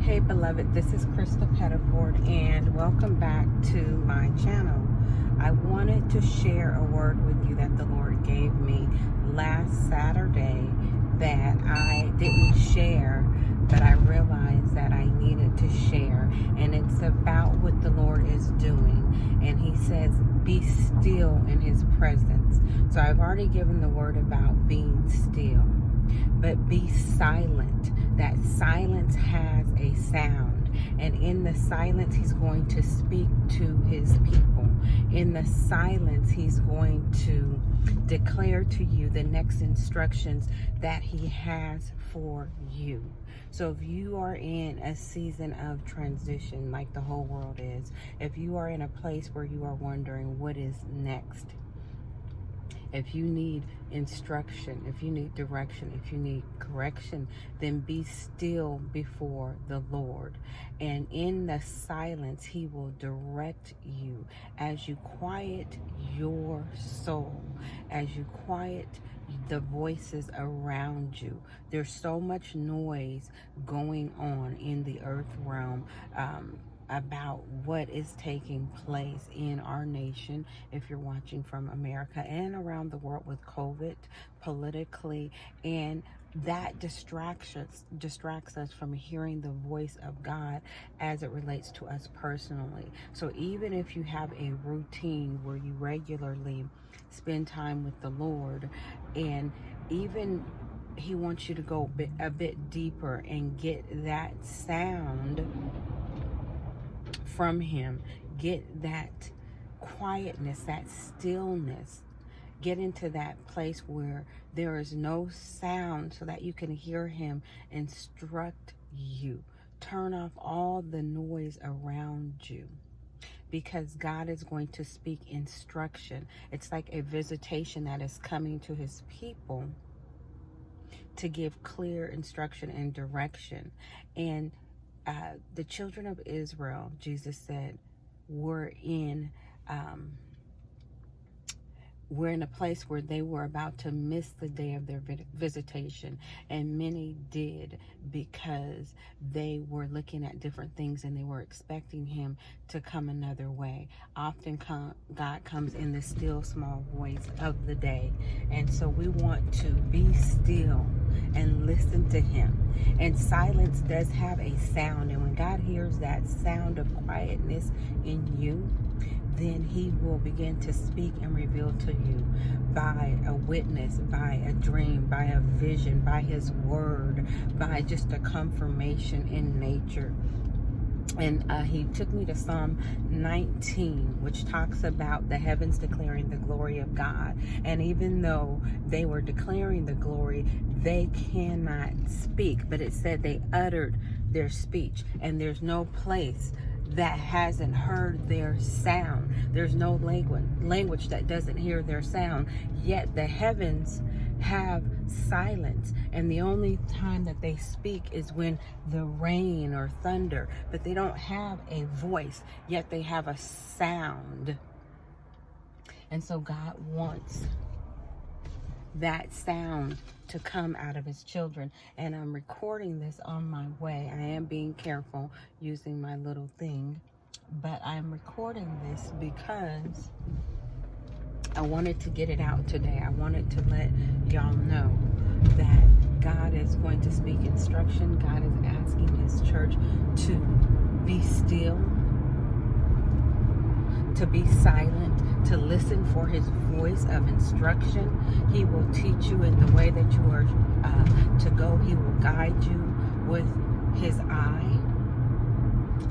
Hey beloved, this is Krista Pettiford and welcome back to my channel. I wanted to share a word with you that the Lord gave me last Saturday that I didn't share, but I realized that I needed to share, and it's about what the Lord is doing. And he says, be still in his presence. So I've already given the word about being still, but be silent. That silence has a sound, and in the silence he's going to speak to his people. In the silence he's going to declare to you the next instructions that he has for you. So if you are in a season of transition like the whole world is, if you are in a place where you are wondering what is next, if you need instruction, if you need direction, if you need correction, then be still before the Lord. And in the silence, he will direct you as you quiet your soul, as you quiet the voices around you. There's so much noise going on in the earth realm, about what is taking place in our nation, if you're watching from America, and around the world with COVID, politically, and that distracts us from hearing the voice of God as it relates to us personally. So even if you have a routine where you regularly spend time with the Lord, and even he wants you to go a bit deeper and get that sound from him, get that quietness, that stillness, get into that place where there is no sound so that you can hear him instruct you. Turn off all the noise around you, because God is going to speak instruction. It's like a visitation that is coming to his people to give clear instruction and direction. And the children of Israel, Jesus said, were in a place where they were about to miss the day of their visitation, and many did, because they were looking at different things and they were expecting him to come another way. Often God comes in the still small voice of the day, and so we want to be still and listen to him. And silence does have a sound, and when God hears that sound of quietness in you, then he will begin to speak and reveal to you by a witness, by a dream, by a vision, by his word, by just a confirmation in nature. And he took me to Psalm 19, which talks about the heavens declaring the glory of God. And even though they were declaring the glory, they cannot speak. But it said they uttered their speech. And there's no place that hasn't heard their sound. There's no language that doesn't hear their sound. Yet the heavens have silence, and the only time that they speak is when the rain or thunder, but they don't have a voice, yet they have a sound. And so God wants that sound to come out of his children. And I'm recording this on my way. I am being careful using my little thing, but I'm recording this because I wanted to get it out today. I wanted to let y'all know that God is going to speak instruction. God is asking his church to be still, to be silent, to listen for his voice of instruction. He will teach you in the way that you are to go. He will guide you with his eye.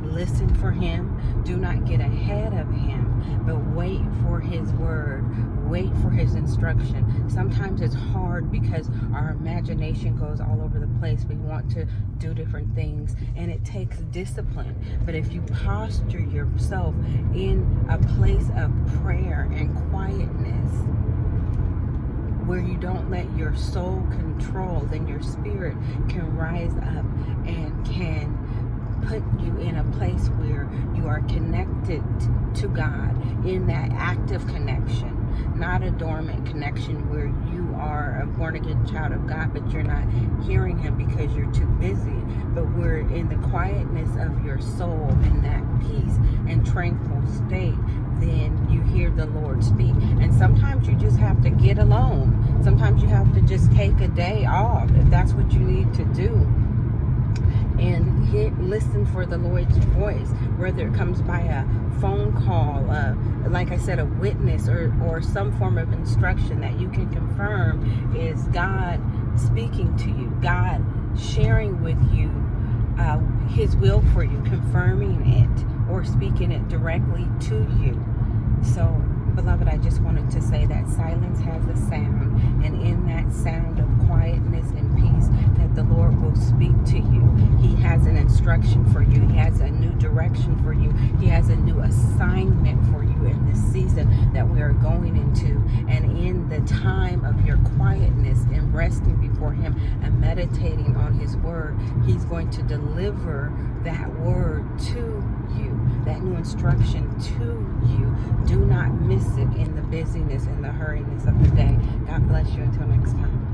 Listen for him. Do not get ahead of him, but wait for his word. Wait for his instruction. Sometimes it's hard because our imagination goes all over the place. We want to do different things, and it takes discipline. But if you posture yourself in a place of prayer and quietness, where you don't let your soul control, then your spirit can rise up and can put you in a place where you are connected to God in that active connection, not a dormant connection where you are a born-again child of God, but you're not hearing him because you're too busy. But we're in the quietness of your soul, in that peace and tranquil state, then you hear the Lord speak. And sometimes you just have to get alone. Sometimes you have to just take a day off, if that's what you need to do, and listen for the Lord's voice, whether it comes by a phone call, like I said, a witness, or some form of instruction that you can confirm is God speaking to you, God sharing with you his will for you, confirming it or speaking it directly to you. So, beloved, I just wanted to say that silence has a sound, and in that sound of quietness and peace, that the Lord will speak to you. He has an instruction for you. He has a new direction for you. He has a new assignment for you in this season that we are going into. And in the time of your quietness and resting before him and meditating on his word, he's going to deliver that word to you, that new instruction to you. Do not miss it in the busyness and the hurriness of the day. God bless you. Until next time.